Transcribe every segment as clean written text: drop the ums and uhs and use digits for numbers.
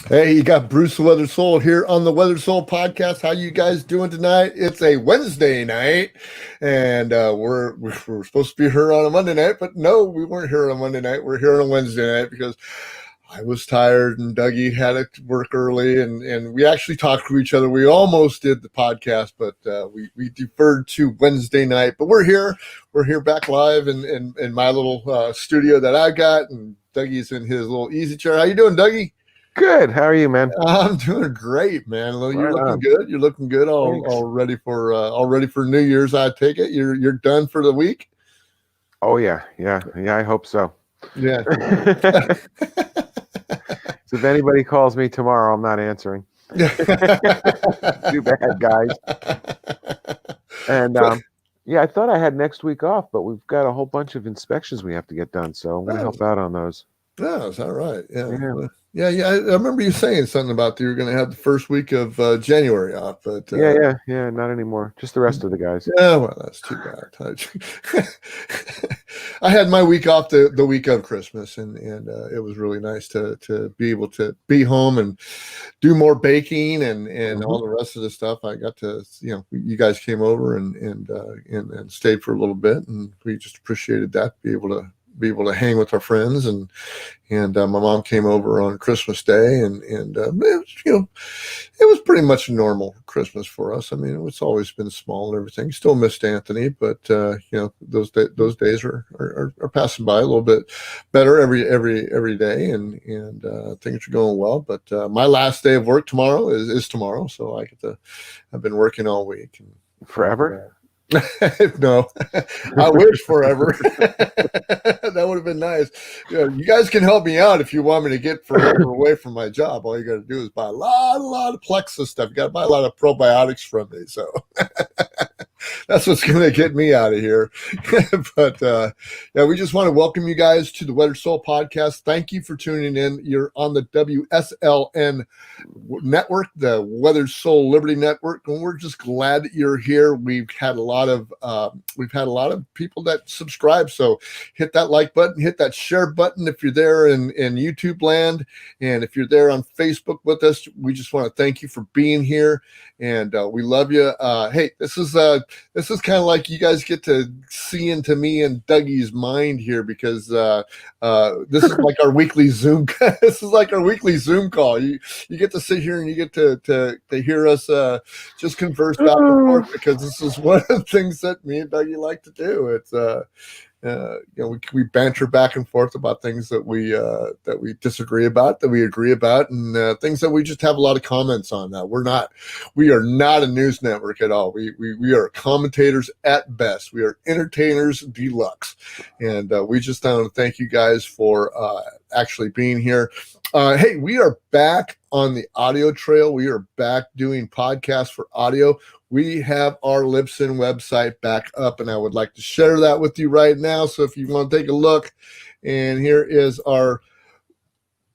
Hey, you got Bruce the Weathered Soul here on the Weathered Soul podcast. How you guys doing tonight? It's a Wednesday night, and we're supposed to be here on a Monday night, but no, we weren't here on a Monday night. We're here on a Wednesday night because I was tired and Dougie had to work early, and we actually talked to each other. We almost did the podcast, but we deferred to Wednesday night. But we're here. We're here back live in my little studio that I got, and Dougie's in his little easy chair. How you doing, Dougie? Good. How are you, man? I'm doing great, man. You're looking good. You're looking good. All ready for New Year's. I take it you're done for the week. Oh yeah. I hope so. Yeah. So if anybody calls me tomorrow, I'm not answering. Too bad, guys. And I thought I had next week off, but we've got a whole bunch of inspections we have to get done, so I'm going to help out on those. Oh, is that right? Yeah. I remember you saying something about you were going to have the first week of January off, but yeah, not anymore. Just the rest of the guys. Yeah, well, that's too bad. I had my week off the week of Christmas, and it was really nice to be able to be home and do more baking and all the rest of the stuff. I got to, you guys came over and stayed for a little bit, and we just appreciated that, be able to hang with our friends, and my mom came over on Christmas Day, and it was pretty much a normal Christmas for us. I mean, it's always been small and everything. Still missed Anthony, but those days are passing by a little bit better every day, and things are going well. But my last day of work tomorrow is tomorrow, so I've been working all week. Forever? No, I wish forever. That would have been nice. You guys can help me out if you want me to get forever away from my job. All you got to do is buy a lot of Plexus stuff. You got to buy a lot of probiotics from me. So that's what's going to get me out of here. But we just want to welcome you guys to the Weathered Soul podcast. Thank you for tuning in. You're on the WSLN network, the Weathered Soul Liberty Network, and we're just glad that you're here. We've had a lot of people that subscribe, so hit that like button, hit that share button if you're there in YouTube land, and if you're there on Facebook with us, we just want to thank you for being here, and we love you. Hey, this is kind of like you guys get to see into me and Dougie's mind here, because this is like our weekly Zoom. This is like our weekly Zoom call. You get to sit here and you get to hear us just converse back and forth, because this is one of the things that me and Dougie like to do. It's we banter back and forth about things that we disagree about, that we agree about, and things that we just have a lot of comments on. We are not a news network at all. We are commentators at best. We are entertainers deluxe, and we just want to thank you guys for actually being here. Hey, we are back on the audio trail. We are back doing podcasts for audio. We have our Libsyn website back up, and I would like to share that with you right now. So if you want to take a look, and here is our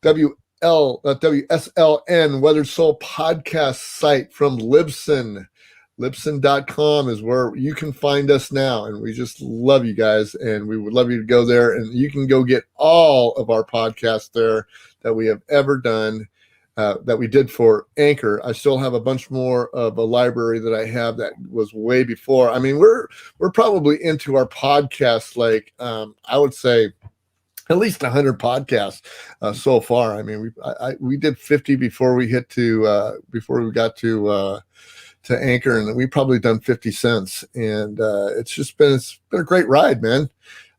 WSLN Weathered Soul podcast site from Libsyn. Libsyn.com is where you can find us now, and we just love you guys, and we would love you to go there, and you can go get all of our podcasts there that we have ever done. That we did for Anchor. I still have a bunch more of a library that I have that was way before. I mean, we're probably into our podcasts, like I would say at least 100 podcasts so far. I mean, we did 50 before we got to Anchor, and we probably done 50 cents. And it's been a great ride, man.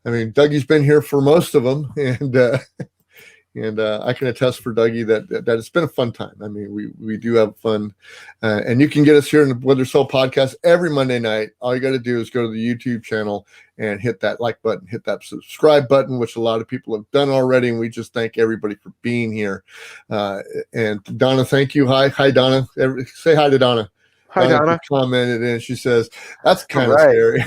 I mean, Dougie's been here for most of them, and I can attest for Dougie that it's been a fun time. I mean, we do have fun. And you can get us here in the Weathered Soul podcast every Monday night. All you got to do is go to the YouTube channel and hit that like button, hit that subscribe button, which a lot of people have done already. And we just thank everybody for being here. And Donna, thank you. Hi, Donna. Say hi to Donna. Hi, Donna. Commented, and she says, that's kind of scary.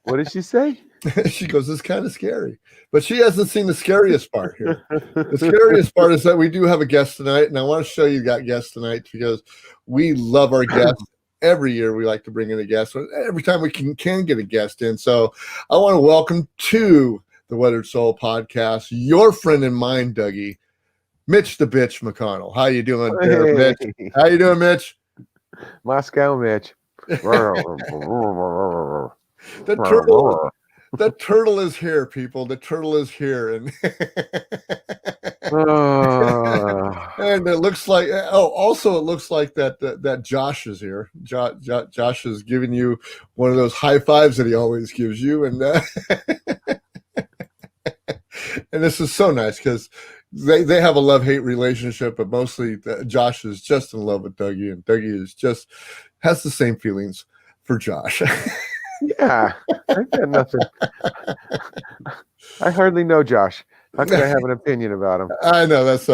What did she say? She goes, it's kind of scary. But she hasn't seen the scariest part here. The scariest part is that we do have a guest tonight, and I want to show you that guest tonight, because we love our guests. Every year we like to bring in a guest. Every time we can get a guest in. So I want to welcome to the Weathered Soul podcast your friend and mine, Dougie, Mitch the Bitch McConnell. How you doing there, Mitch? How you doing, Mitch? Moscow Mitch. The turtle is here, people. The turtle is here, and and it looks like also it looks like that Josh is here. Josh is giving you one of those high fives that he always gives you, and and this is so nice because they have a love-hate relationship, but mostly Josh is just in love with Dougie, and Dougie is just has the same feelings for Josh. Yeah, I got nothing. I hardly know Josh. How could I have an opinion about him? I know that's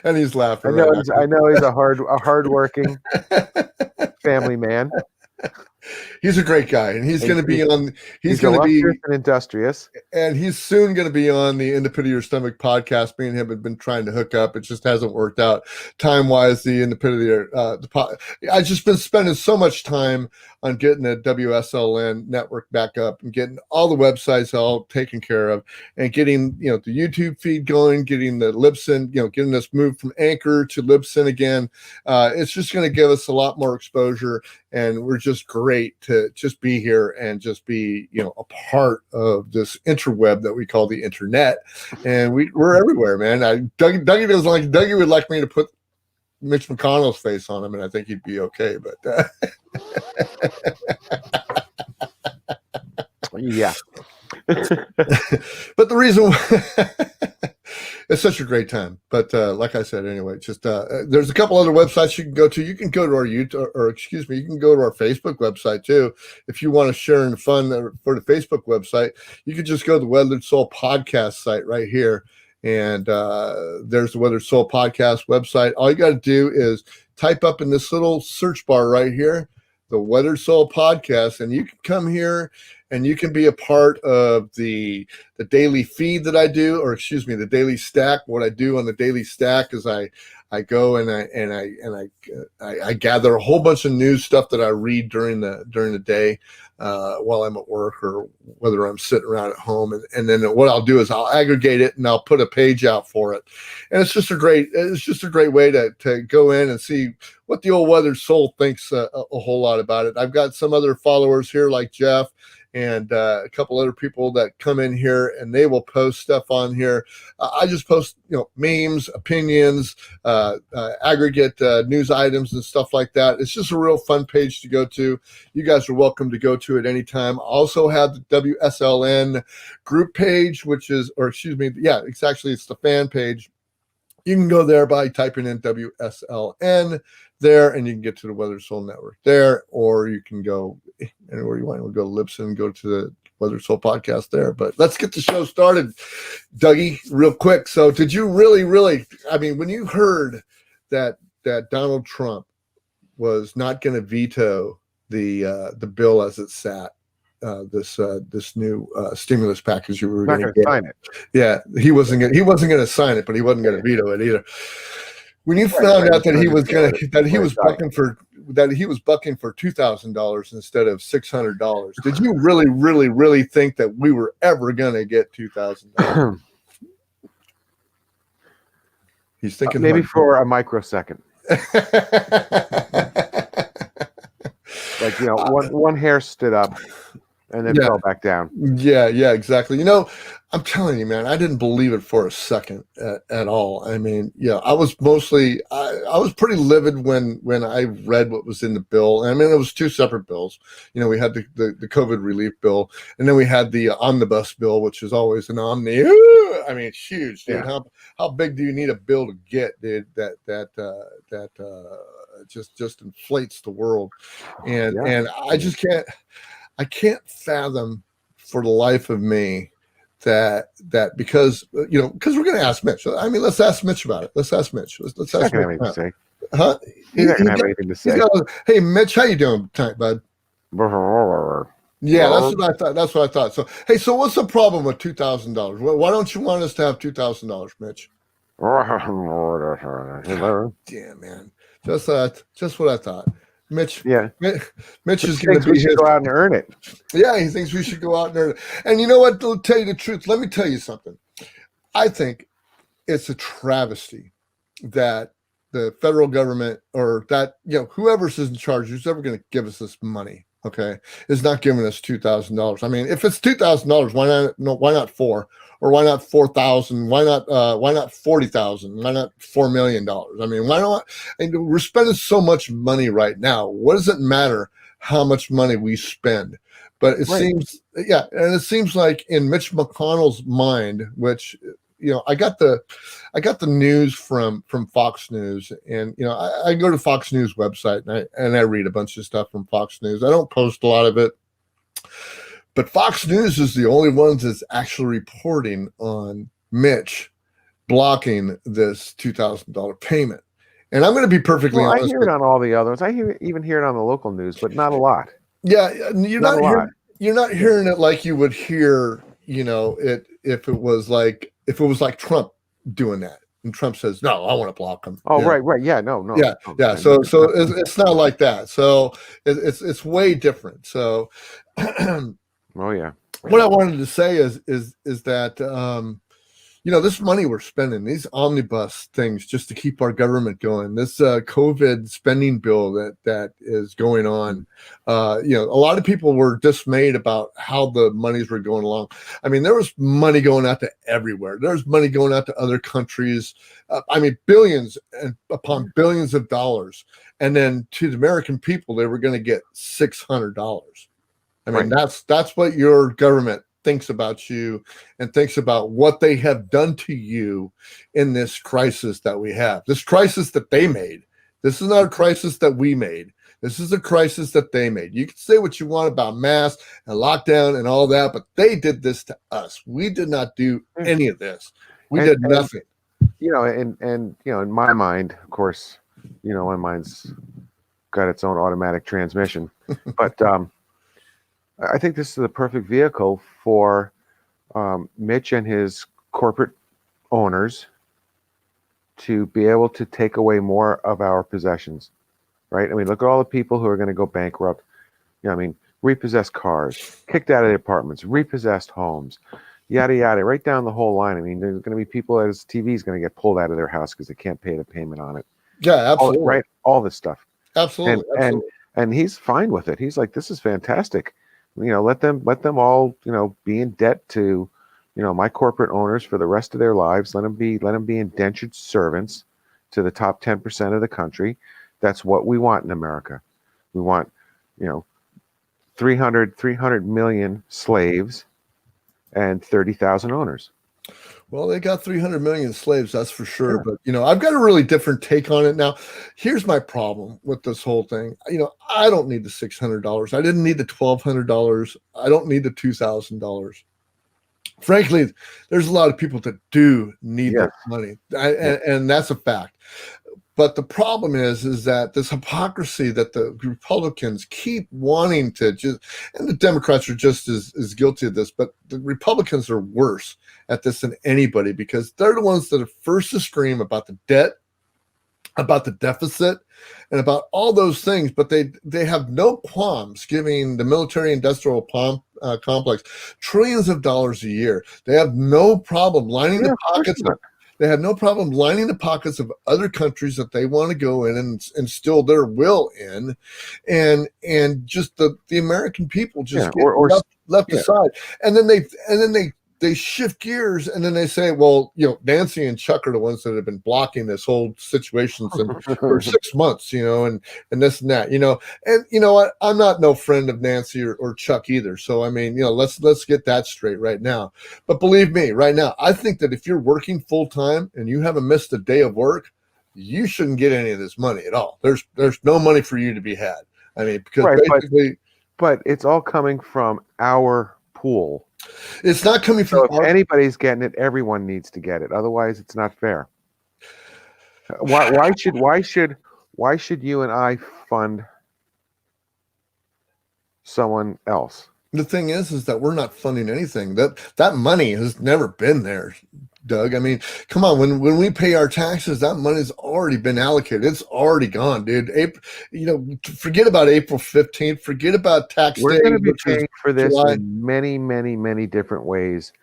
and he's laughing. I know he's a hardworking family man. He's a great guy, and he's going to be on. He's going to be industrious, and he's soon going to be on the In the Pit of Your Stomach podcast. Me and him have been trying to hook up. It just hasn't worked out time wise. The In the Pit of the I've just been spending so much time on getting the WSLN network back up and getting all the websites all taken care of, and getting the YouTube feed going, getting the Libsyn, getting us moved from Anchor to Libsyn again. It's just going to give us a lot more exposure, and we're just great to just be here and just be a part of this interweb that we call the internet, and we're everywhere, man. Dougie would like me to put Mitch McConnell's face on him, and I think he'd be okay, but yeah. But the reason it's such a great time. But like I said, anyway, just there's a couple other websites you can go to. You can go to our YouTube, you can go to our Facebook website too. If you want to share in the fun for the Facebook website, you can just go to the Weathered Soul podcast site right here. And there's the Weathered Soul podcast website. All you got to do is type up in this little search bar right here, the Weathered Soul podcast, and you can come here and you can be a part of the daily feed that I do, or the daily stack. What I do on the daily stack is I go and I gather a whole bunch of news stuff that I read during the day while I'm at work, or whether I'm sitting around at home, and then what I'll do is I'll aggregate it and I'll put a page out for it, and it's just a great way to go in and see what the old Weathered Soul thinks a whole lot about it. I've got some other followers here like Jeff and a couple other people that come in here, and they will post stuff on here. I just post, memes, opinions, aggregate news items and stuff like that. It's just a real fun page to go to. You guys are welcome to go to it anytime. I also have the WSLN group page, it's the fan page. You can go there by typing in WSLN there, and you can get to the Weathered Soul Network there, or you can go anywhere you want. We'll go to Libsyn and go to the Weathered Soul podcast there. But let's get the show started, Dougie, real quick. So did you really, when you heard that Donald Trump was not going to veto the bill as it sat, this new stimulus package you were going to sign it. Yeah, he wasn't going to sign it, but he wasn't going to veto it either. When you found out that he was bucking for $2,000 instead of $600, did you really, really, really think that we were ever going to get $2,000? He's thinking maybe for a microsecond. One hair stood up and then fell back down. Yeah, exactly. I'm telling you, man, I didn't believe it for a second at all. I mean, I was I was pretty livid when I read what was in the bill. I mean, it was two separate bills. We had the COVID relief bill, and then we had the omnibus bill, which is always an omni. I mean, it's huge, dude. Yeah. How big do you need a bill to get, dude? That just inflates the world, and I just can't fathom for the life of me that because we're going to ask Mitch. I mean, let's ask Mitch about it. Let's ask Mitch. Let's ask Mitch. Anything to say. Huh? He's not going to have anything to say. Hey, Mitch, how you doing tonight, bud? Yeah, that's what I thought. That's what I thought. So, hey, what's the problem with $2,000? Why don't you want us to have $2,000, Mitch? Damn, man. Just what I thought. Mitch, Mitch is going to go out and earn it. Yeah, he thinks we should go out and earn it. And you know what? To tell you the truth, let me tell you something. I think it's a travesty that the federal government, or that, whoever's in charge, who's ever going to give us this money, okay, is not giving us $2,000. I mean, if it's $2,000, why not? No, why not four? Or why not 4,000? Why not 40,000? Why not $4 million? I mean, why not? And we're spending so much money right now. What does it matter how much money we spend? But it seems, and it seems like in Mitch McConnell's mind, which, I got the news from Fox News, and I go to Fox News website, and I read a bunch of stuff from Fox News. I don't post a lot of it, but Fox News is the only ones that's actually reporting on Mitch blocking this $2,000 payment. And I'm going to be perfectly honest. I hear it on all the others. I even hear it on the local news, but not a lot. Yeah, you're not hearing it like you would hear, it if it was like Trump doing that, and Trump says, "No, I want to block him." Oh, right, yeah, no, yeah. So it's not like that. So it's way different. So, oh yeah. What I wanted to say is that this money we're spending, these omnibus things, just to keep our government going, this COVID spending bill that is going on, a lot of people were dismayed about how the monies were going along. I mean, there was money going out to everywhere. There's money going out to other countries. Billions and upon billions of dollars. And then to the American people, they were going to get $600. I mean, that's what your government thinks about you and thinks about what they have done to you in this crisis that we have. This crisis that they made. This is not a crisis that we made. This is a crisis that they made. You can say what you want about masks and lockdown and all that, but they did this to us. We did not do any of this. We did nothing. In my mind, of course, my mind's got its own automatic transmission, but I think this is the perfect vehicle for Mitch and his corporate owners to be able to take away more of our possessions, right? I mean, look at all the people who are going to go bankrupt. Repossessed cars, kicked out of their apartments, repossessed homes, yada, yada, right down the whole line. I mean, there's going to be people whose TV is going to get pulled out of their house because they can't pay the payment on it. Yeah, absolutely. All this stuff. Absolutely. And he's fine with it. He's like, this is fantastic. Let them all, be in debt to, my corporate owners for the rest of their lives. Let them be indentured servants to the top 10% of the country. That's what we want in America. We want, 300 million slaves and 30,000 owners. Well, they got 300 million slaves, that's for sure. Yeah. But, I've got a really different take on it now. Here's my problem with this whole thing. I don't need the $600. I didn't need the $1,200. I don't need the $2,000. Frankly, there's a lot of people that do need that money. And that's a fact. But the problem is that this hypocrisy that the Republicans keep wanting to and the Democrats are just as guilty of this, but the Republicans are worse at this than anybody, because they're the ones that are first to scream about the debt, about the deficit, and about all those things. But they have no qualms giving the military-industrial complex trillions of dollars a year. They have no problem lining the pockets of. They have no problem lining the pockets of other countries that they want to go in and instill their will in, and just the American people just get left aside. And then they shift gears, and then they say, well, Nancy and Chuck are the ones that have been blocking this whole situation for 6 months, and this and that, and you know what? I'm not no friend of Nancy or Chuck either. So, I mean, let's get that straight right now. But believe me, right now, I think that if you're working full time and you haven't missed a day of work, you shouldn't get any of this money at all. There's no money for you to be had. I mean, because basically, but it's all coming from our pool. It's not coming from. So if anybody's getting it, everyone needs to get it. Otherwise, it's not fair. Why should you and I fund someone else? The thing is that we're not funding anything. That money has never been there, Doug. I mean, come on. When we pay our taxes, that money's already been allocated. It's already gone, dude. Forget about April 15th. Forget about tax day. We're going to be paying for this in many, many, many different ways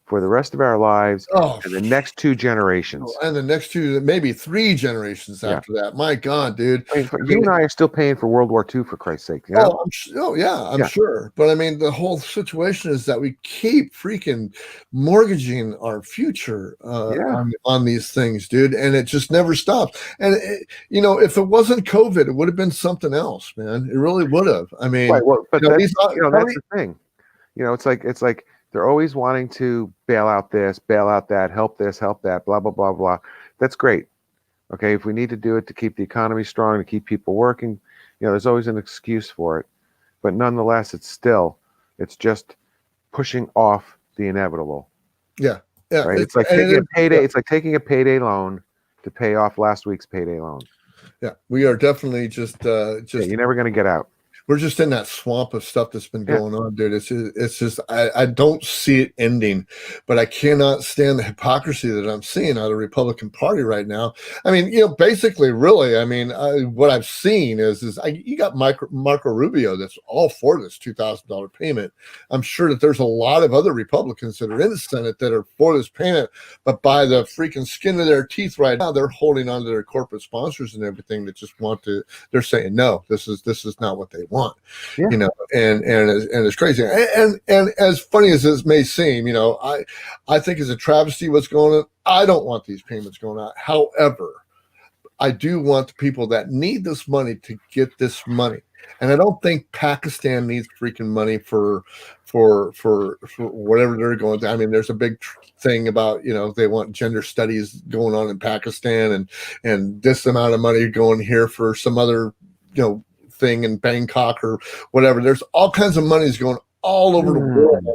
for the rest of our lives Oh, and the next 2 generations. and the next 2, maybe 3 generations Yeah. after that. My God, dude. I mean, you and I are still paying for World War II, for Christ's sake. You know? I'm sure. But I mean, the whole situation is that we keep freaking mortgaging our future on these things, dude, and it just never stops. And if it wasn't COVID, it would have been something else, man. It really would have. I mean, right. Well, but that's the thing. It's like they're always wanting to bail out this, bail out that, help this, help that, blah blah blah blah. That's great. Okay, if we need to do it to keep the economy strong, to keep people working, there's always an excuse for it. But nonetheless, it's just pushing off the inevitable. Yeah. Right. It's like taking a payday. It's like taking a payday loan to pay off last week's payday loan. Yeah, we are definitely just you're never going to get out. We're just in that swamp of stuff that's been going on, dude. It's just I don't see it ending, but I cannot stand the hypocrisy that I'm seeing out of the Republican Party right now. I mean, basically, really, I mean, what I've seen is you got Marco Rubio that's all for this $2,000 payment. I'm sure that there's a lot of other Republicans that are in the Senate that are for this payment, but by the freaking skin of their teeth right now, they're holding on to their corporate sponsors and everything that just want to. They're saying no, this is not what they want. And it's crazy. And as funny as this may seem, I think it's a travesty what's going on. I don't want these payments going out. However, I do want the people that need this money to get this money. And I don't think Pakistan needs freaking money for whatever they're going through. I mean, there's a big thing about, they want gender studies going on in Pakistan and this amount of money going here for some other, thing in Bangkok or whatever. There's all kinds of monies going all over the world.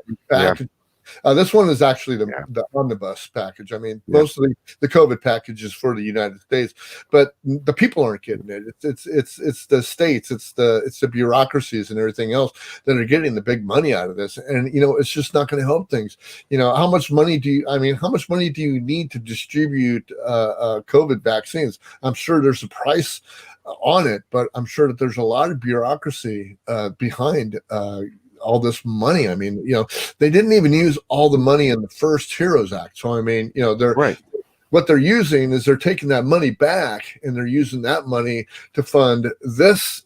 This one is actually the omnibus package. I mean, most of the COVID package is for the United States, but the people aren't getting it. It's the states, it's the bureaucracies and everything else that are getting the big money out of this. And it's just not going to help things. How much money do you need to distribute COVID vaccines? I'm sure there's a price on it, but I'm sure that there's a lot of bureaucracy behind all this money. I mean, they didn't even use all the money in the first HEROES Act. So I mean, they're right. What they're using is they're taking that money back and they're using that money to fund this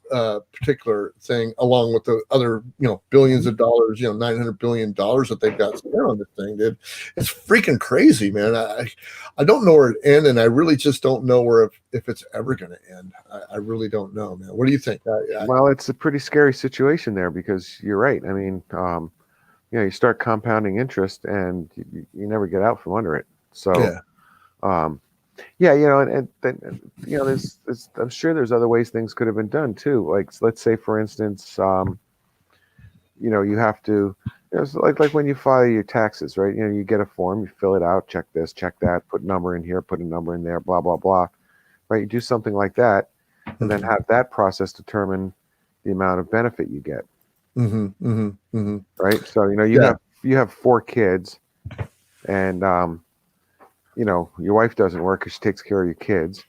particular thing, along with the other, billions of dollars, $900 billion that they've got spent on this thing, dude. It's freaking crazy, man. I don't know where it ends, and I really just don't know if it's ever going to end. I really don't know, man. What do you think? Well, it's a pretty scary situation there because you're right. I mean, you start compounding interest and you never get out from under it. So. And there's I'm sure there's other ways things could have been done too. Like, let's say, for instance, you have to, it's like when you file your taxes, right? You get a form, you fill it out, check this, check that, put a number in here, put a number in there, blah, blah, blah, right? You do something like that and then have that process determine the amount of benefit you get. Right. So, you have 4 kids and, your wife doesn't work because she takes care of your kids,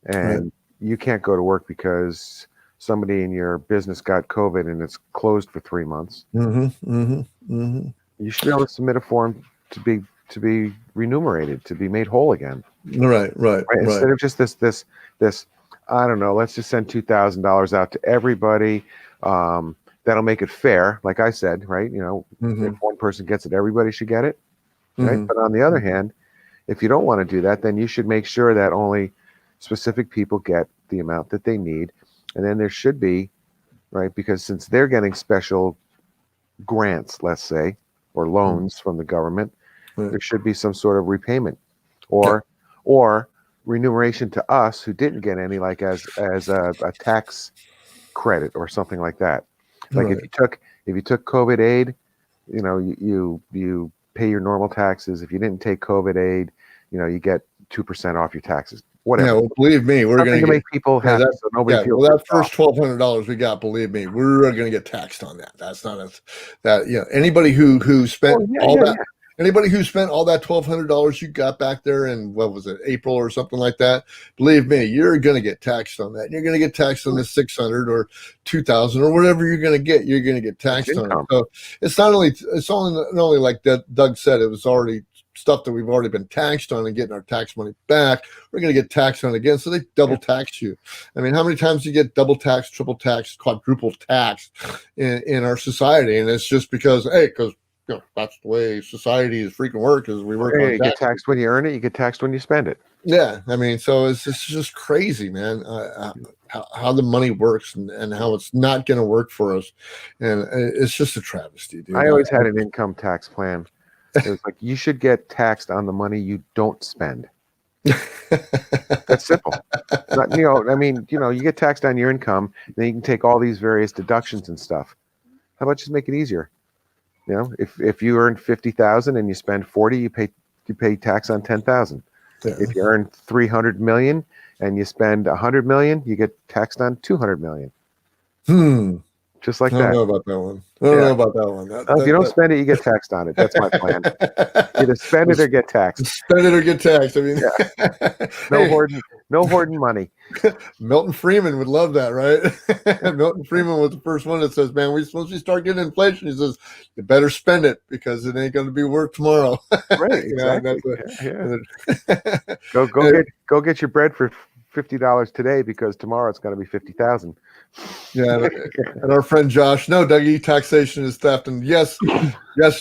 and you can't go to work because somebody in your business got COVID and it's closed for 3 months. You should be able to submit a form to be remunerated, to be made whole again. Right. Instead of just this, I don't know, let's just send $2,000 out to everybody. That'll make it fair, like I said, right? If one person gets it, everybody should get it, right? But on the other hand, if you don't want to do that, then you should make sure that only specific people get the amount that they need. And then there should be, right, because since they're getting special grants, let's say, or loans from the government, there should be some sort of repayment or remuneration to us who didn't get any, like as a tax credit or something like that. Like if you took COVID aid, you pay your normal taxes. If you didn't take COVID aid, you get 2% off your taxes. Whatever. Yeah, well, believe me, we're going to make people happy. So nobody feels that first $1,200 we got, believe me, we're going to get taxed on that. That's not anybody who spent anybody who spent all that $1,200 you got back there in, what was it, April or something like that, believe me, you're going to get taxed on that. You're going to get taxed on the 600 or 2,000 or whatever you're going to get. You're going to get taxed on it. So it's not only like Doug said, it was already stuff that we've already been taxed on and getting our tax money back, we're going to get taxed on again. So they double tax you. I mean, how many times do you get double taxed, triple taxed, quadruple taxed in our society? And it's just because, hey, because that's the way society is freaking work, is we work on you get taxed when you earn it, you get taxed when you spend it. Yeah, I mean, so it's just crazy, man, how the money works and how it's not going to work for us. And it's just a travesty, dude. I always had an income tax plan. It was like, you should get taxed on the money you don't spend. That's simple. You get taxed on your income, then you can take all these various deductions and stuff. How about just make it easier? If you earn 50,000 and you spend 40, you pay tax on 10,000. Yeah. If you earn 300 million and you spend 100 million, you get taxed on 200 million. Just like that. I don't know about that one. I don't know about that one. If you don't spend it, you get taxed on it. That's my plan. Either spend it or get taxed. Spend it or get taxed. I mean, no hoarding money. Milton Friedman would love that, right? Milton Friedman was the first one that says, man, once we start getting inflation, he says, you better spend it because it ain't going to be work tomorrow. Right, exactly. Go get your bread for $50 today because tomorrow it's going to be 50,000. Yeah, and our friend Josh, no, Dougie, taxation is theft. And yes,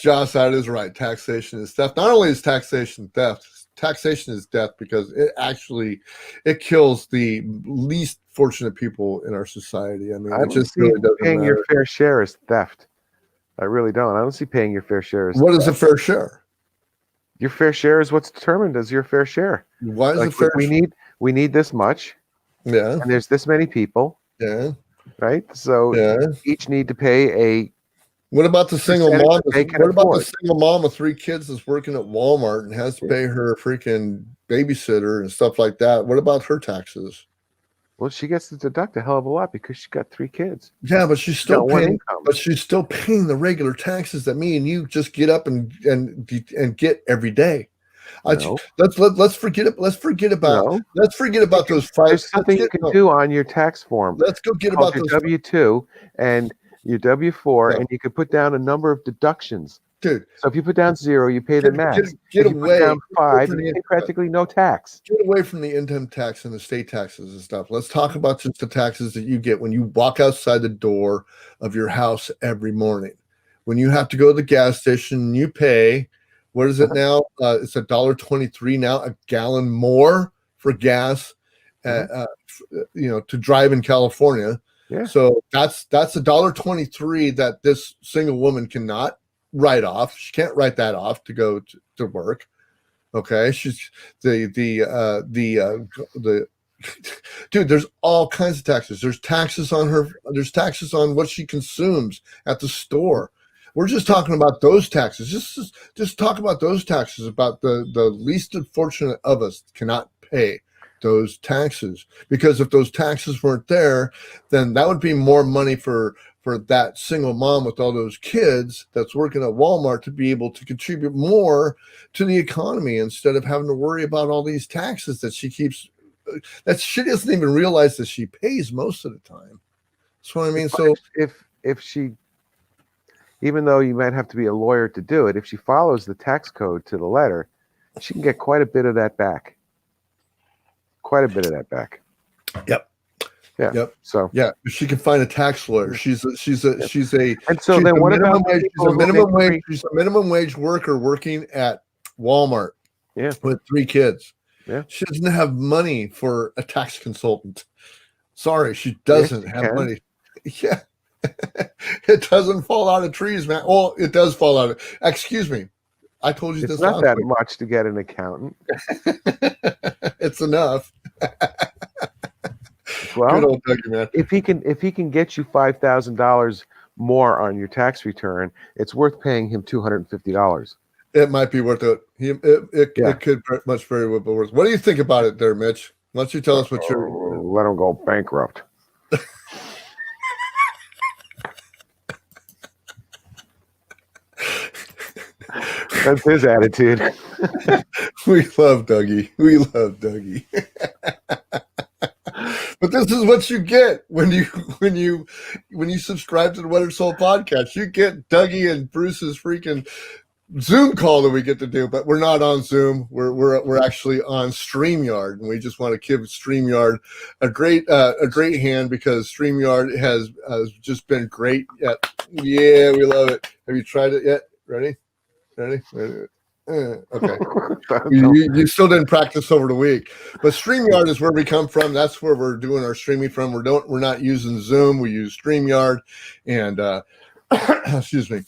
Josh, that is right. Taxation is theft. Not only is taxation theft, taxation is death, because it kills the least fortunate people in our society. I mean, I just see paying your fair share as theft. I really don't. I don't see paying your fair share as what theft. Is a fair share? Your fair share is what's determined as your fair share. Why is it fair? We need this much. Yeah. And there's this many people. Yeah. Right. So each need to pay a. What about the single mom? What about the single mom with 3 kids that's working at Walmart and has to pay her freaking babysitter and stuff like that? What about her taxes? Well, she gets to deduct a hell of a lot because she's got 3 kids. Yeah, but she's still paying. But she's still paying the regular taxes that me and you just get up and get every day. No. Let's forget about those 5. There's something you can do on your tax form. Let's go get about your W-2 and your W-4, and you can put down a number of deductions. Dude, so if you put down 0, you pay the max. Get if away. You put down 5, you pay practically no tax. Get away from the income tax and the state taxes and stuff. Let's talk about just the taxes that you get when you walk outside the door of your house every morning. When you have to go to the gas station, you pay. What is it now? It's $1.23 now, a gallon more for gas, to drive in California. Yeah. So that's $1.23 that this single woman cannot write off. She can't write that off to go to work. Okay, she's the dude. There's all kinds of taxes. There's taxes on her. There's taxes on what she consumes at the store. We're just talking about those taxes. Just talk about those taxes. About the least fortunate of us cannot pay those taxes, because if those taxes weren't there, then that would be more money for that single mom with all those kids that's working at Walmart to be able to contribute more to the economy instead of having to worry about all these taxes that she keeps. That she doesn't even realize that she pays most of the time. That's what I mean. So if she. Even though you might have to be a lawyer to do it, if she follows the tax code to the letter, she can get quite a bit of that back. Yep. Yeah. Yep. So if she can find a tax lawyer, she's a. And so then what about she's a minimum wage worker working at Walmart. Yeah. With 3 kids. Yeah. She doesn't have money for a tax consultant. Sorry, she doesn't have money. Yeah. It doesn't fall out of trees, man. Well, it does fall out of. Excuse me. I told you it's this. Not that much to get an accountant. It's enough. Well, good old Dougie, man. If he can get you $5,000 more on your tax return, it's worth paying him $250. It might be worth it. It could much very well be worth. What do you think about it, there, Mitch? Why don't you tell us what you're? Let him go bankrupt. That's his attitude. We love Dougie. But this is what you get when you subscribe to the What It Soul podcast. You get Dougie and Bruce's freaking Zoom call that we get to do, but we're not on Zoom. We're actually on StreamYard, and we just want to give StreamYard a great hand, because StreamYard has just been great. Yeah, we love it. Have you tried it yet? Ready? Okay. You still didn't practice over the week, but StreamYard is where we come from. That's where we're doing our streaming from. We're not using Zoom. We use StreamYard, and excuse me.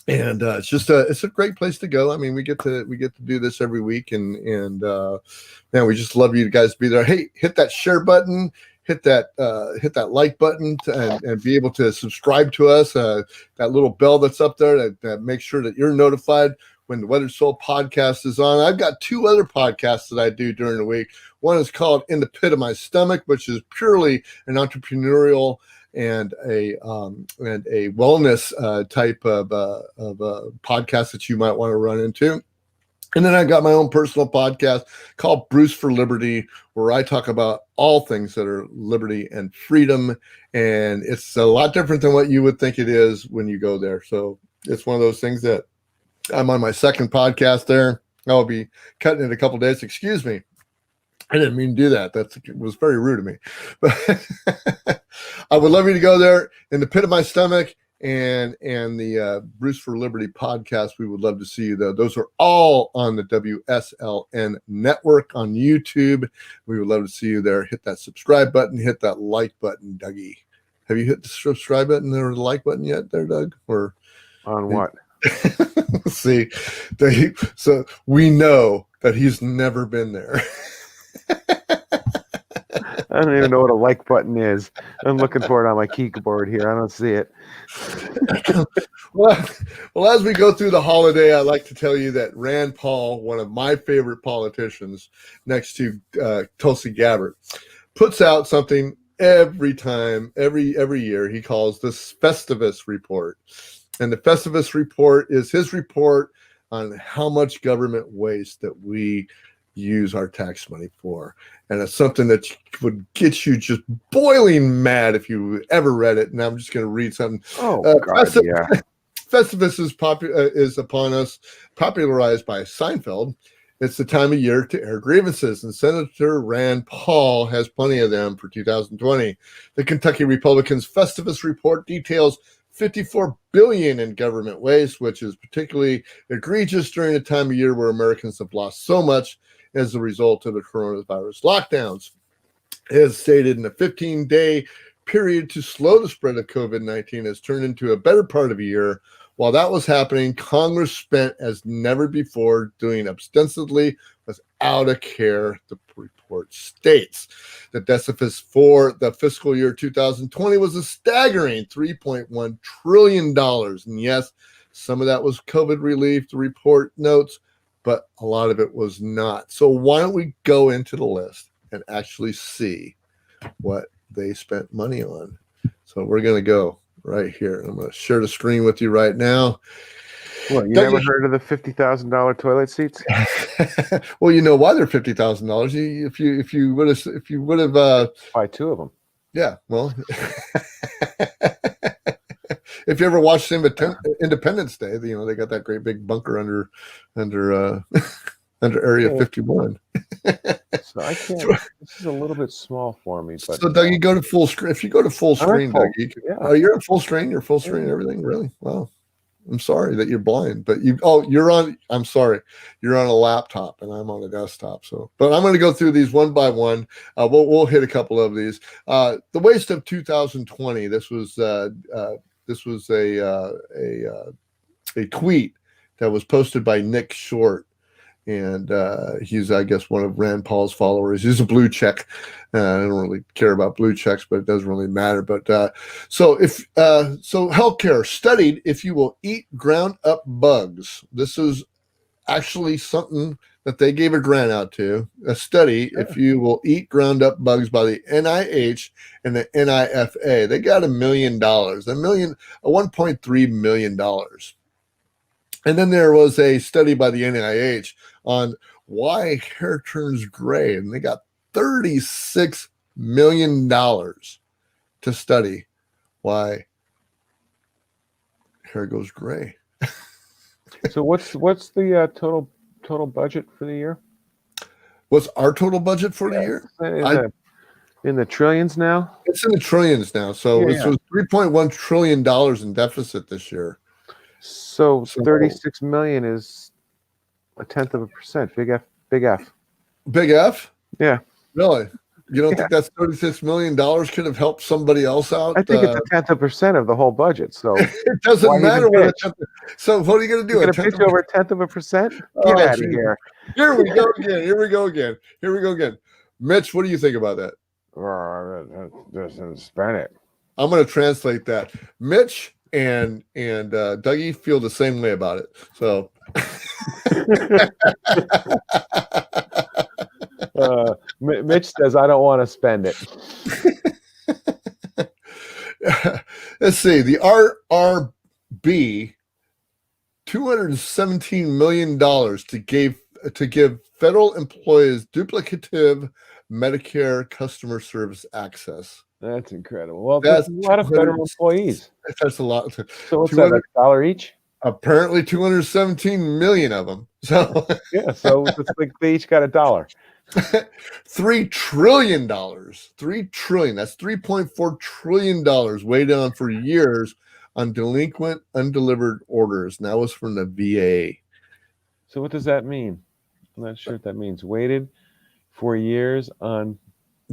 And it's a great place to go. I mean, we get to do this every week, and man, we just love you guys to be there. Hey, hit that share button, hit that like button, and be able to subscribe to us. That little bell that's up there that makes sure that you're notified when the Weathered Soul podcast is on. I've got 2 other podcasts that I do during the week. One is called In the Pit of My Stomach, which is purely an entrepreneurial and a wellness type of podcast that you might want to run into. And then I got my own personal podcast called Bruce for Liberty, where I talk about all things that are liberty and freedom. And it's a lot different than what you would think it is when you go there. So it's one of those things that I'm on my second podcast there. I'll be cutting it a couple days. Excuse me. I didn't mean to do that. That was very rude of me. But I would love you to go there. In the Pit of My Stomach and the Bruce for Liberty podcast, we would love to see you, though. Those are all on the WSLN network on YouTube. We would love to see you there. Hit that subscribe button. Hit that like button, Dougie. Have you hit the subscribe button or the like button yet there, Doug? Or on what? See, so we know that he's never been there. I don't even know what a like button is. I'm looking for it on my keyboard here. I don't see it. Well, as we go through the holiday, I'd like to tell you that Rand Paul, one of my favorite politicians, next to Tulsi Gabbard, puts out something every year. He calls this Festivus Report. And the Festivus Report is his report on how much government waste that we use our tax money for. And it's something that would get you just boiling mad if you ever read it. And I'm just going to read something. Oh, God, yeah. Festivus is upon us, popularized by Seinfeld. It's the time of year to air grievances, and Senator Rand Paul has plenty of them for 2020. The Kentucky Republicans' Festivus report details $54 billion in government waste, which is particularly egregious during a time of year where Americans have lost so much as a result of the coronavirus lockdowns. As stated, in a 15-day period to slow the spread of COVID-19 has turned into a better part of a year. While that was happening, Congress spent as never before, doing ostensibly without a care, the report states. The deficit for the fiscal year 2020 was a staggering $3.1 trillion. And yes, some of that was COVID relief, the report notes, but a lot of it was not. So why don't we go into the list and actually see what they spent money on? So we're going to go right here. I'm going to share the screen with you right now. Well, you never heard of the $50,000 toilet seats? Well, you know why they're $50,000. If you would have buy 2 of them. Yeah, well, if you ever watched Independence Day, you know they got that great big bunker under Area 51. So I can't. This is a little bit small for me. But so, Doug, you go to full screen. If you go to full screen, Doug, you're at full screen. You're full screen. Everything, really? Wow. I'm sorry that you're blind, but you're on. I'm sorry, you're on a laptop and I'm on a desktop. So, but I'm going to go through these one by one. We'll hit a couple of these. The waste of 2020. This was a tweet that was posted by Nick Short. And he's, I guess, one of Rand Paul's followers. He's a blue check. I don't really care about blue checks, but it doesn't really matter. But so healthcare studied if you will eat ground up bugs. This is actually something that they gave a grant out to. A study if you will eat ground up bugs by the NIH and the NIFA. They got $1 million, $1.3 million. And then there was a study by the NIH on why hair turns gray, and they got $36 million to study why hair goes gray. So what's the total budget for the year? What's our total budget for the year? In the trillions now? It's in the trillions now. So it was $3.1 trillion in deficit this year. So 36 million is 0.1%. Big F. Big F. Big F? Yeah. Really? You don't think that's $36 million could have helped somebody else out? I think it's 0.1% of the whole budget. So it doesn't matter what. So what are you going to do? You're going to pitch over 0.1%? Get out of here. Here we go again. Here we go again. Mitch, what do you think about that? Spend it. I'm going to translate that. Mitch and Dougie feel the same way about it. So. Mitch says, I don't want to spend it. Let's see. The RRB, $217 million to give federal employees duplicative Medicare customer service access. That's incredible. Well, that's a lot of federal employees. That's a lot. So what's that, $1 each? Apparently 217 million of them. So yeah, so it's like they each got $1. $3 trillion. $3 trillion. That's $3.4 trillion weighed on for years on delinquent, undelivered orders. And that was from the VA. So what does that mean? I'm not sure what that means. Waited for years on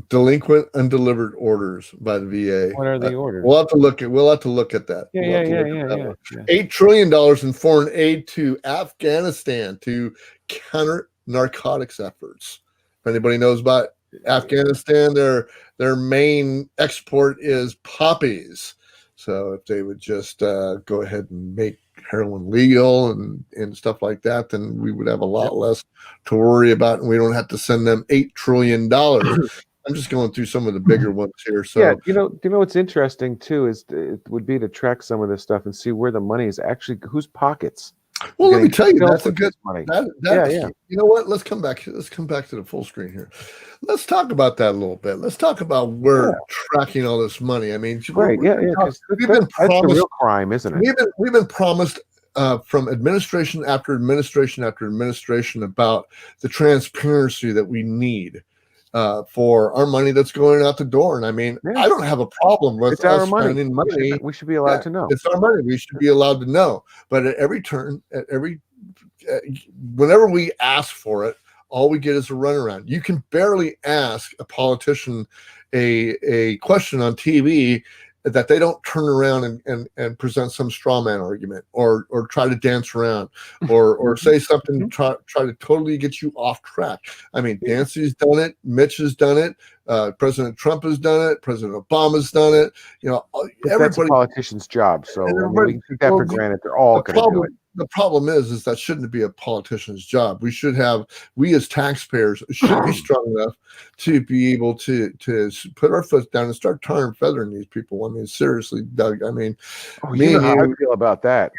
delinquent, undelivered orders by the VA. What are the orders? We'll have to look at that. Yeah. $8 trillion in foreign aid to Afghanistan to counter narcotics efforts. If anybody knows about Afghanistan, their main export is poppies. So if they would just go ahead and make heroin legal and stuff like that, then we would have a lot less to worry about, and we don't have to send them $8 trillion. I'm just going through some of the bigger ones here. So yeah, you know what's interesting too is it would be to track some of this stuff and see where the money is actually, whose pockets. Well, let me tell you, that's a good money. Yeah. You know what? Let's come back to the full screen here. Let's talk about that a little bit. Let's talk about where tracking all this money. I mean, right? That's the real crime, isn't it? We've been promised from administration after administration after administration about the transparency that we need for our money that's going out the door. And I mean, I don't have a problem with us spending money. We should be allowed to know. It's our money. We should be allowed to know. But at every turn, whenever we ask for it, all we get is a runaround. You can barely ask a politician a question on TV that they don't turn around and present some straw man argument or try to dance around or say something to try to totally get you off track. I mean, Nancy's done it, Mitch has done it, President Trump has done it, President Obama's done it. You know, that's a politician's job. So we can take that for granted. They're all going to do it. The problem is that shouldn't be a politician's job. We as taxpayers should be strong enough to be able to put our foot down and start tarring and feathering these people. I mean, seriously, Doug. I mean, you know how I feel about that.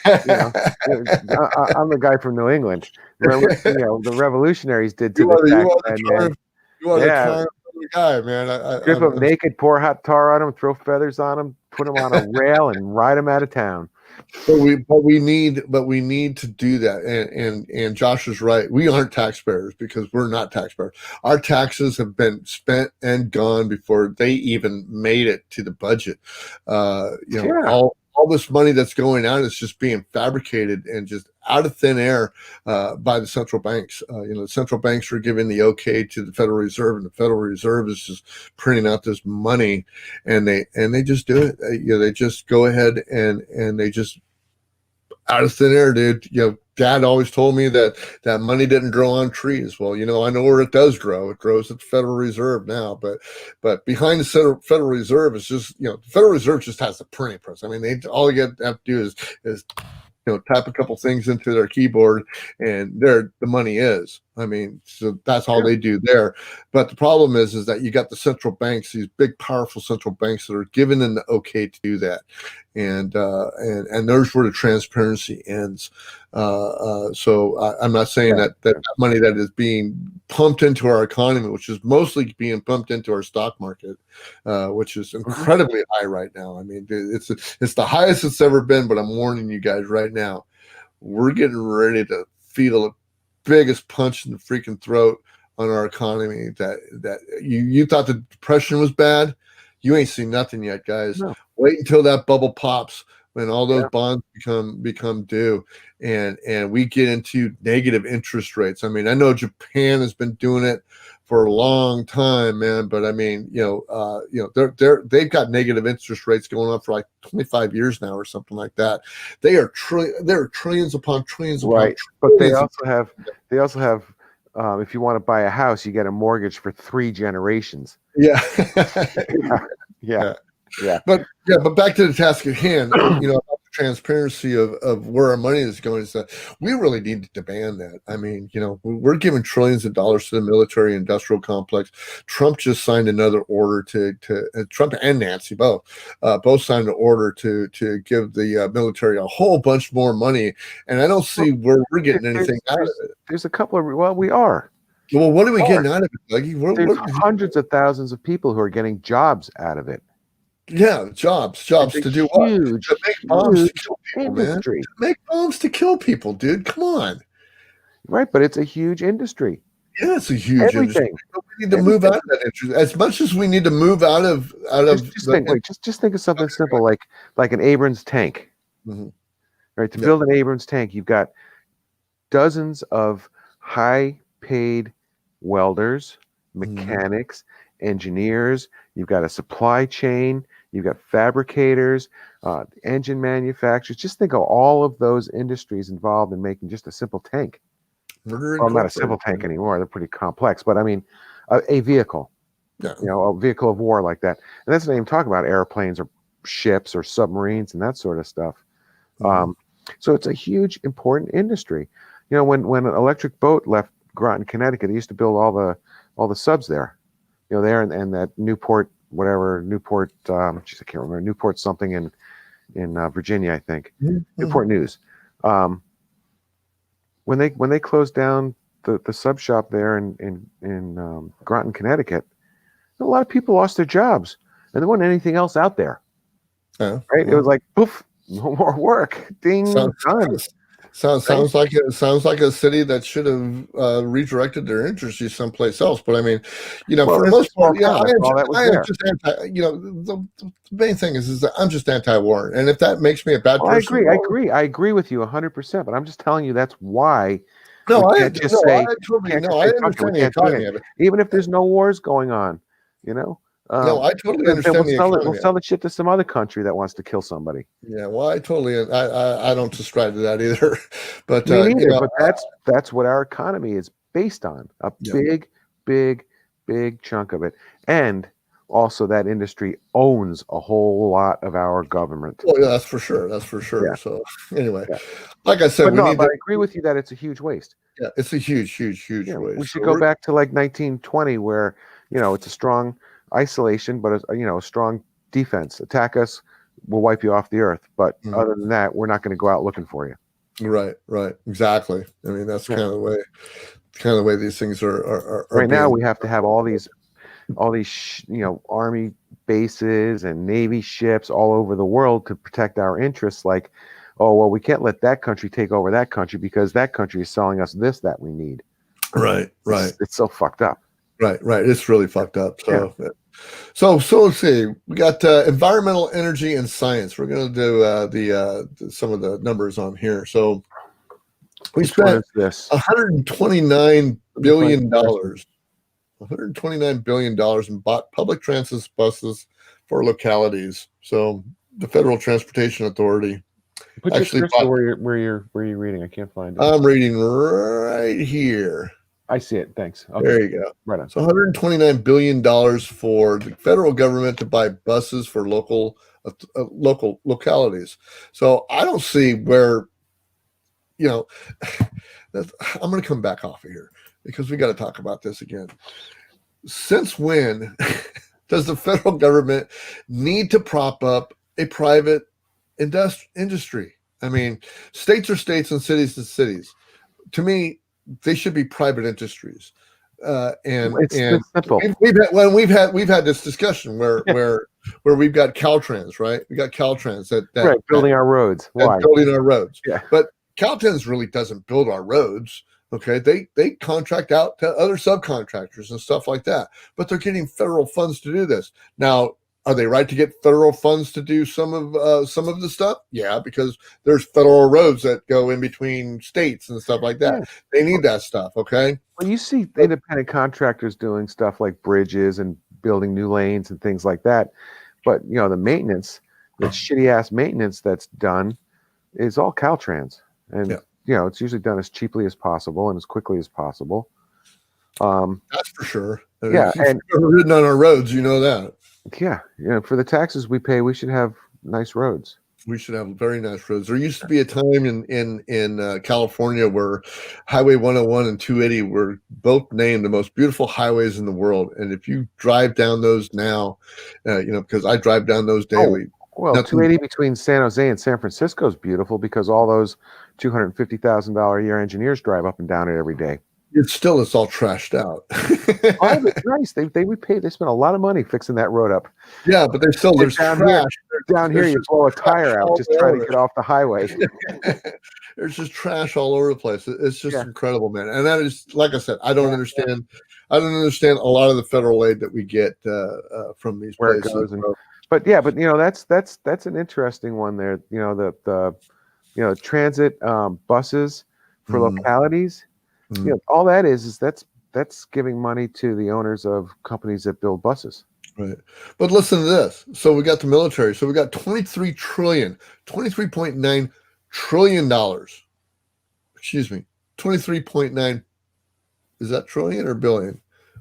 I'm the guy from New England. The revolutionaries did to the You are the guy, man. Strip them naked, pour hot tar on them, throw feathers on them, put them on a rail, and ride them out of town. But we need to do that. And Josh is right. We aren't taxpayers because we're not taxpayers. Our taxes have been spent and gone before they even made it to the budget. All this money that's going out is just being fabricated and just out of thin air by the central banks. The central banks are giving the okay to the Federal Reserve, and the Federal Reserve is just printing out this money, and they just do it. They just go ahead and they just out of thin air, dude. Dad always told me that money didn't grow on trees. Well, I know where it does grow. It grows at the Federal Reserve now, but behind the Federal Reserve is just, the Federal Reserve just has the printing press. I mean, all you have to do is type a couple things into their keyboard, and there the money is. I mean, so that's all they do there. But the problem is that you got the central banks, these big, powerful central banks that are giving them the okay to do that, and there's where the transparency ends. So I'm not saying that money that is being pumped into our economy, which is mostly being pumped into our stock market, which is incredibly high right now. I mean, it's the highest it's ever been. But I'm warning you guys right now, we're getting ready to feel the biggest punch in the freaking throat on our economy. That you thought the depression was bad. You ain't seen nothing yet, guys. No. Wait until that bubble pops, when all those Yeah. bonds become due, and we get into negative interest rates. I mean, I know Japan has been doing it for a long time, man, but I mean, they've got negative interest rates going on for like 25 years now or something like that. There are trillions upon trillions upon Right, but trillions. they also have if you want to buy a house, you get a mortgage for 3 generations. Yeah. Yeah. But back to the task at hand, about the transparency of where our money is going. Is that we really need to demand that. I mean, we're giving trillions of dollars to the military industrial complex. Trump just signed another order to Trump and Nancy both signed an order to give the military a whole bunch more money, and I don't see where we're getting anything out of it. There's a couple of we are. Well, what are we getting out of it, Dougie? There's hundreds of thousands of people who are getting jobs out of it. Yeah, jobs to do what? To make bombs to kill people, industry. Man. To make bombs to kill people, dude. Come on. Right, but it's a huge industry. Yeah, it's a huge industry. We need to move out of that industry as much as we need to move out of. Just think of something simple like an Abrams tank. Mm-hmm. Right, to build an Abrams tank, you've got dozens of high-paid welders, mechanics, engineers. You've got a supply chain. You've got fabricators, engine manufacturers. Just think of all of those industries involved in making just a simple tank. Well, not a simple tank anymore. They're pretty complex. But I mean, a vehicle, a vehicle of war like that. And that's not even talking about airplanes or ships or submarines and that sort of stuff. So it's a huge, important industry. When an electric boat left Groton, Connecticut, they used to build all the subs there. There and that Newport, I can't remember, Newport something in Virginia, I think. Newport News. When they closed down the sub shop there in Groton, Connecticut, a lot of people lost their jobs, and there wasn't anything else out there. Right? It was like poof, no more work. Ding, done. Sounds like a city that should have redirected their industry someplace else. But I mean, for the most part, I am just anti. The main thing is that I'm just anti-war, and if that makes me a bad person, I agree with you 100%. But I'm just telling you that's why. I understand the economy of it. Even if there's no wars going on, I totally understand. We'll sell the shit to some other country that wants to kill somebody. Yeah, well, I don't subscribe to that either. But me neither, but that's what our economy is based on. A big chunk of it, and also that industry owns a whole lot of our government. Well, yeah, that's for sure. Yeah. So anyway, like I said, I agree with you that it's a huge waste. Yeah, it's a huge waste. We should go back to like 1920, where it's a strong isolation, but a strong defense. Attack us, we'll wipe you off the earth. But other than that, we're not going to go out looking for you. Right, exactly. I mean, that's kind of the way these things are right now. We have to have all these Army bases and Navy ships all over the world to protect our interests. Like, oh well, we can't let that country take over that country because that country is selling us this that we need. Right. It's so fucked up. Right. It's really fucked up. So let's see. We got environmental, energy, and science. We're going to do some of the numbers on here. So we spent $129 billion. $129 billion and bought public transit buses for localities. So the Federal Transportation Authority actually bought, where you're reading. I can't find it. I'm reading right here. I see it. Thanks. Okay. There you go. Right on. So $129 billion for the federal government to buy buses for local localities. So I don't see where, I'm going to come back off of here because we got to talk about this again. Since when does the federal government need to prop up a private industry? I mean, states are states and cities are cities. To me, they should be private industries, and it's simple. We've had this discussion where we've got Caltrans, right? We got Caltrans that building our roads. Why building our roads? Yeah. But Caltrans really doesn't build our roads. Okay, they contract out to other subcontractors and stuff like that, but they're getting federal funds to do this. Now, are they right to get federal funds to do some of the stuff? Yeah, because there's federal roads that go in between states and stuff like that. They need that stuff. Okay. Well, you see independent contractors doing stuff like bridges and building new lanes and things like that, but the maintenance, that shitty ass maintenance that's done, is all Caltrans, and it's usually done as cheaply as possible and as quickly as possible. That's for sure. Yeah, and ridden on our roads, you know that. Yeah, for the taxes we pay, we should have nice roads. We should have very nice roads. There used to be a time in California where Highway 101 and 280 were both named the most beautiful highways in the world. And if you drive down those now, because I drive down those daily. Well, 280 between San Jose and San Francisco is beautiful because all those $250,000 a year engineers drive up and down it every day. It's all trashed out. It's nice. They spent a lot of money fixing that road up. Yeah, but there's down trash. Down here, you blow a tire out just trying to get off the highway. There's just trash all over the place. It's just incredible, man. And that is, like I said, I don't understand a lot of the federal aid that we get from these places. But that's an interesting one there. The transit buses for localities. All that is that's giving money to the owners of companies that build buses. Right. But listen to this. So we got the military. So we got $23.9 trillion. Excuse me. 23.9. Is that trillion or billion?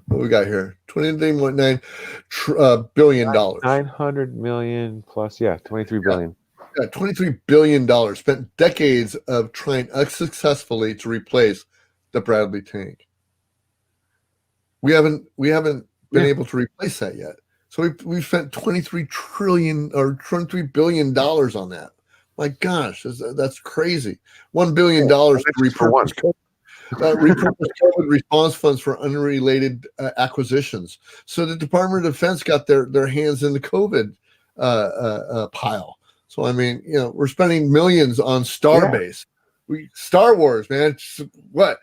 What we got here? $23.9 billion. 900 million plus. Yeah. 23 billion. Yeah, $23 billion spent decades of trying unsuccessfully to replace the Bradley tank. We haven't been able to replace that yet. So we've spent $23 billion on that. My gosh, that's crazy. $1 billion to repurpose COVID response funds for unrelated acquisitions. So the Department of Defense got their hands in the COVID pile. So I mean, we're spending millions on Starbase. Star Wars, man. What?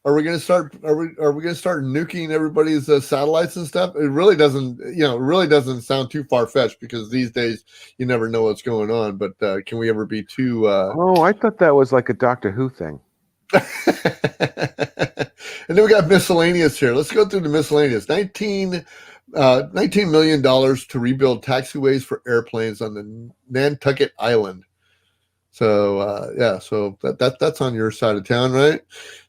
Are we going to start nuking everybody's satellites and stuff? It really doesn't sound too far-fetched because these days you never know what's going on, but can we ever be too I thought that was like a Doctor Who thing. And then we got miscellaneous here. Let's go through the miscellaneous. $19 million to rebuild taxiways for airplanes on the Nantucket Island. So so that's on your side of town, right?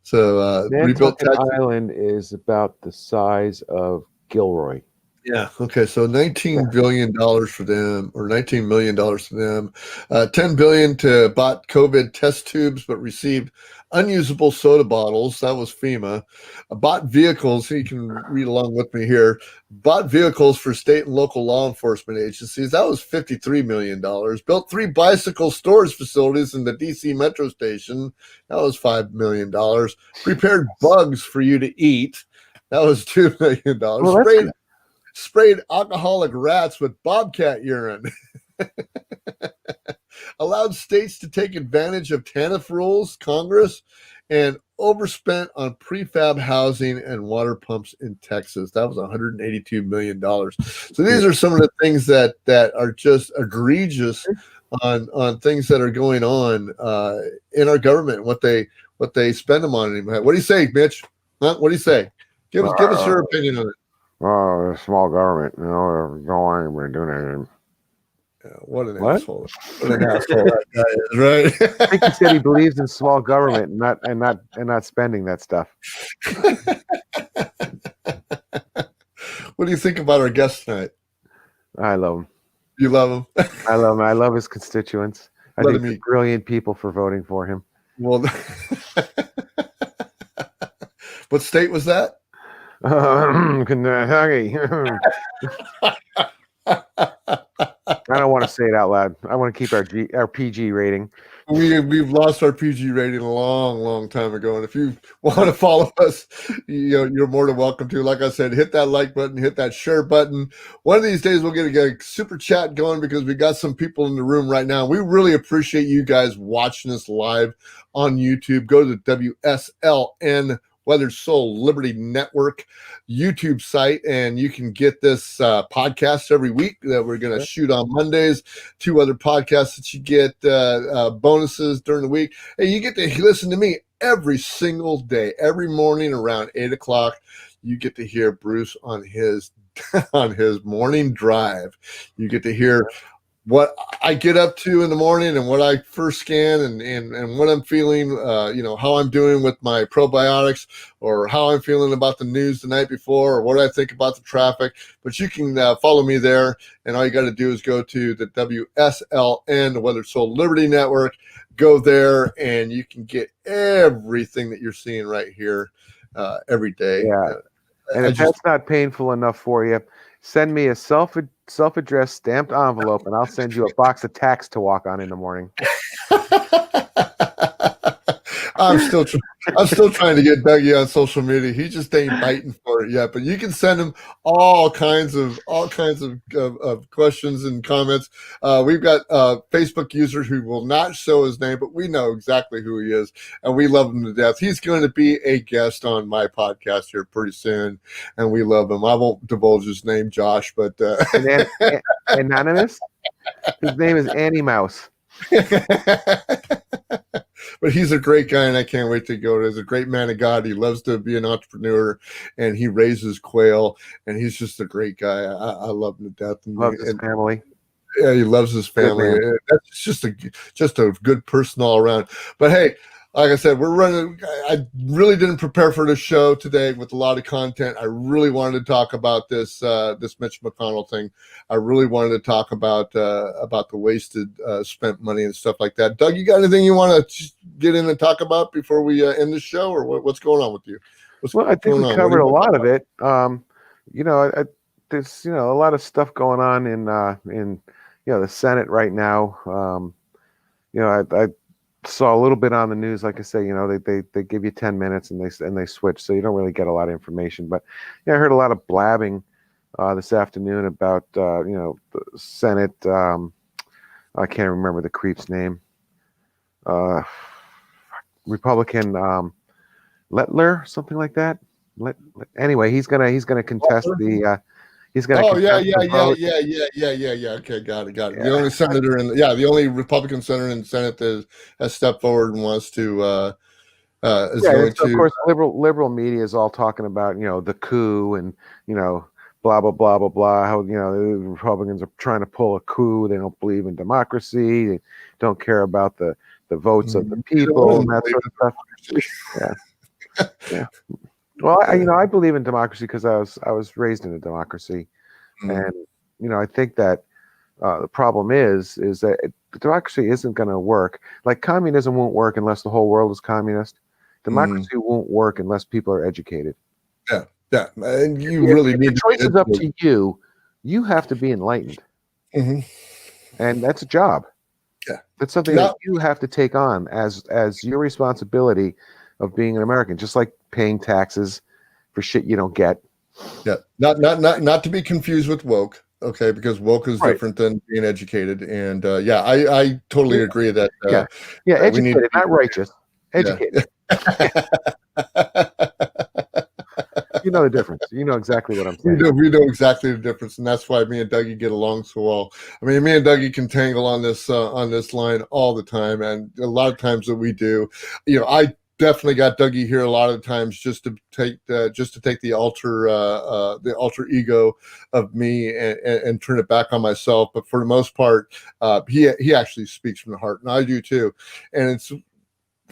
So Nantucket Island is about the size of Gilroy. Yeah. Okay. So $19 billion for them, or $19 million for them. $10 billion to bought COVID test tubes, but received unusable soda bottles. That was FEMA. Bought vehicles. You can read along with me here. Bought vehicles for state and local law enforcement agencies. That was $53 million. Built 3 bicycle storage facilities in the DC Metro Station. That was $5 million. Prepared bugs for you to eat. That was $2 million. Well, sprayed alcoholic rats with bobcat urine. Allowed states to take advantage of TANF rules, Congress, and overspent on prefab housing and water pumps in Texas. That was $182 million. So these are some of the things that are just egregious on things that are going on in our government, what they spend them on. What do you say, Mitch? Huh? What do you say? Give us your opinion on it. Oh, small government, don't want anybody doing anything. Yeah, what an asshole! What an asshole that guy is, right? I think he said he believes in small government and not spending that stuff. What do you think about our guest tonight? I love him. You love him? I love him. I love his constituents. I think they're brilliant people for voting for him. Well, what state was that? Kentucky. I don't want to say it out loud. I want to keep our PG rating. We've lost our PG rating a long time ago, and if you want to follow us, you're more than welcome to. Like I said, hit that like button, hit that share button. One of these days, we'll get a super chat going because we got some people in the room right now. We really appreciate you guys watching us live on YouTube. Go to the WSLN Weathered Soul Liberty Network YouTube site, and you can get this podcast every week that we're going to shoot on Mondays. 2 other podcasts that you get bonuses during the week, and you get to listen to me every single day, every morning around 8:00. You get to hear Bruce on his morning drive. You get to hear what I get up to in the morning and what I first scan and what I'm feeling, how I'm doing with my probiotics, or how I'm feeling about the news the night before, or what I think about the traffic. But you can follow me there, and all you got to do is go to the WSLN, the Weathered Soul Liberty Network. Go there, and you can get everything that you're seeing right here every day. Yeah. And if that's not painful enough for you, send me a self-addressed stamped envelope, and I'll send you a box of tacks to walk on in the morning. I'm still trying to get Dougie on social media. He just ain't biting for it yet. But you can send him all kinds of questions and comments. We've got a Facebook user who will not show his name, but we know exactly who he is, and we love him to death. He's going to be a guest on my podcast here pretty soon, and we love him. I won't divulge his name, Josh, but anonymous. His name is Annie Mouse. But he's a great guy, and I can't wait to go. He's a great man of God. He loves to be an entrepreneur, and he raises quail, and he's just a great guy. I love him to death. And loves his family. Yeah, he loves his family. That's just a good person all around. But hey, like I said, we're running. I really didn't prepare for this show today with a lot of content. I really wanted to talk about this Mitch McConnell thing. I really wanted to talk about the wasted spent money and stuff like that. Doug, you got anything you want to get in and talk about before we end the show, or what's going on with you? I think we covered a lot of it. There's a lot of stuff going on in the Senate right now. I saw a little bit on the news. Like I say, they give you 10 minutes and they switch, so you don't really get a lot of information. But I heard a lot of blabbing this afternoon about the Senate. I can't remember the creep's name. Republican Lettler, something like that. Anyway, he's gonna contest the. He's going to. Oh yeah. Okay, got it. Yeah. The only senator the only Republican senator in the Senate that has stepped forward and wants to. Of course, liberal media is all talking about the coup and blah blah blah blah blah. How the Republicans are trying to pull a coup. They don't believe in democracy. They don't care about the votes of the people and that sort of stuff. Yeah. Well, I believe in democracy because I was raised in a democracy, and I think that the problem is that democracy isn't going to work. Like communism won't work unless the whole world is communist. Democracy won't work unless people are educated. Yeah, and you really need. The choice is up to you. You have to be enlightened, and that's a job. Yeah, that's something that you have to take on as your responsibility of being an American, just like paying taxes for shit you don't get. Yeah, not to be confused with woke, okay? Because woke is different than being educated, and I totally agree that. Educated, not righteous. Educated. You know the difference. You know exactly what I'm saying. We know exactly the difference, and that's why me and Dougie get along so well. I mean, me and Dougie can tangle on this line all the time, and a lot of times that we do. I definitely got Dougie here a lot of times just to take the alter ego of me and turn it back on myself. But for the most part, he actually speaks from the heart, and I do too. And it's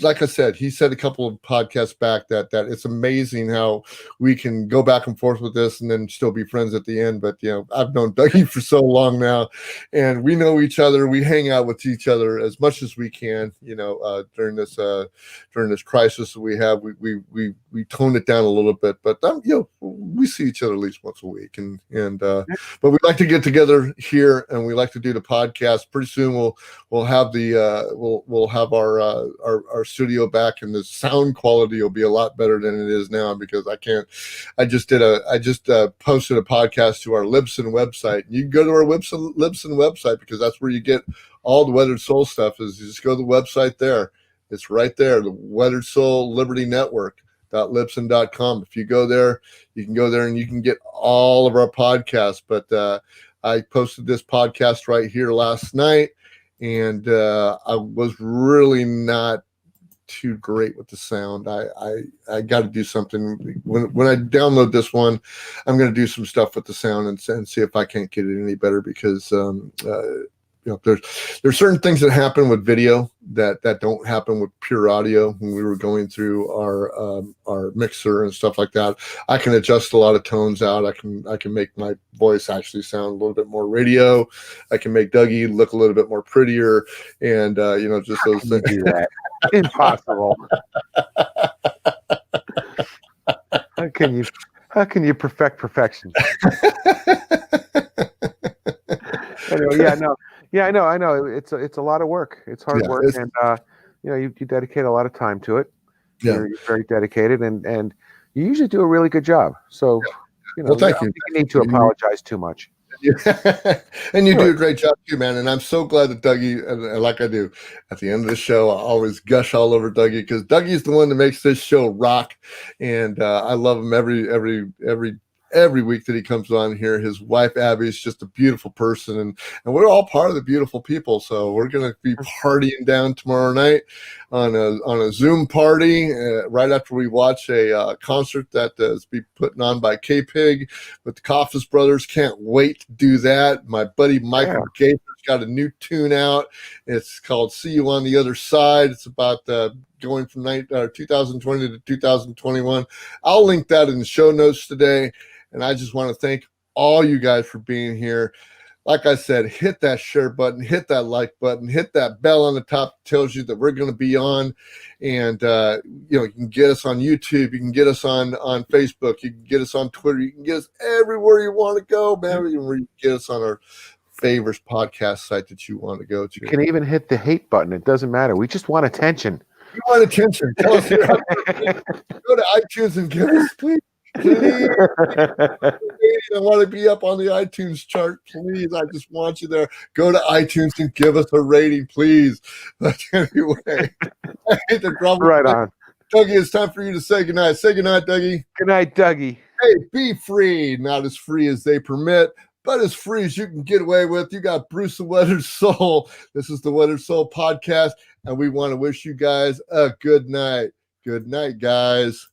like I said, he said a couple of podcasts back that it's amazing how we can go back and forth with this and then still be friends at the end. But I've known Dougie for so long now, and we know each other. We hang out with each other as much as we can. During this crisis that we have, we tone it down a little bit. But we see each other at least once a week, and but we like to get together here, and we like to do the podcast. Pretty soon we'll have we'll have our studio back, and the sound quality will be a lot better than it is now, because I just posted a podcast to our Libsyn website. You can go to our Libsyn website, because that's where you get all the Weathered Soul stuff. Is you just go to the website there. It's right there, the Weathered Soul Liberty Network.libsyn.com. If you go there, you can go there and you can get all of our podcasts. But I posted this podcast right here last night, and I was really not too great with the sound. I got to do something when I download this one. I'm going to do some stuff with the sound and see if I can't get it any better, because there's certain things that happen with video that don't happen with pure audio. When we were going through our mixer and stuff like that, I can adjust a lot of tones out. I can make my voice actually sound a little bit more radio. I can make Dougie look a little bit more prettier, and just those things. Do that. Impossible. How can you perfect perfection? Anyway, I know. It's a lot of work. It's hard work, and you dedicate a lot of time to it. Yeah. You're very dedicated, and you usually do a really good job. So, well, thank you. You need to apologize too much. And you do a great job too, man. And I'm so glad that Dougie, and like I do at the end of the show, I always gush all over Dougie, because Dougie's the one that makes this show rock. And I love him every week that he comes on here. His wife Abby is just a beautiful person, and we're all part of the beautiful people. So we're gonna be partying down tomorrow night on a Zoom party right after we watch a concert that is be putting on by K-Pig with the Coffis Brothers. Can't wait to do that. My buddy Michael Gaither's got a new tune out. It's called "See You on the Other Side." It's about going from 2020 to 2021. I'll link that in the show notes today. And I just want to thank all you guys for being here. Like I said, hit that share button, hit that like button, hit that bell on the top that tells you that we're going to be on. And, you can get us on YouTube. You can get us on Facebook. You can get us on Twitter. You can get us everywhere you want to go, man. You can get us on our favorite podcast site that you want to go to. You can even hit the hate button. It doesn't matter. We just want attention. You want attention. Tell us here. Go to iTunes and give us, please. Please. I want to be up on the iTunes chart, please. I just want you there. Go to iTunes and give us a rating, please. But anyway, I hate to drop right on. Dougie, it's time for you to say goodnight. Say goodnight, Dougie. Good night, Dougie. Hey, be free. Not as free as they permit, but as free as you can get away with. You got Bruce the Weathered Soul. This is the Weathered Soul podcast, and we want to wish you guys a good night. Good night, guys.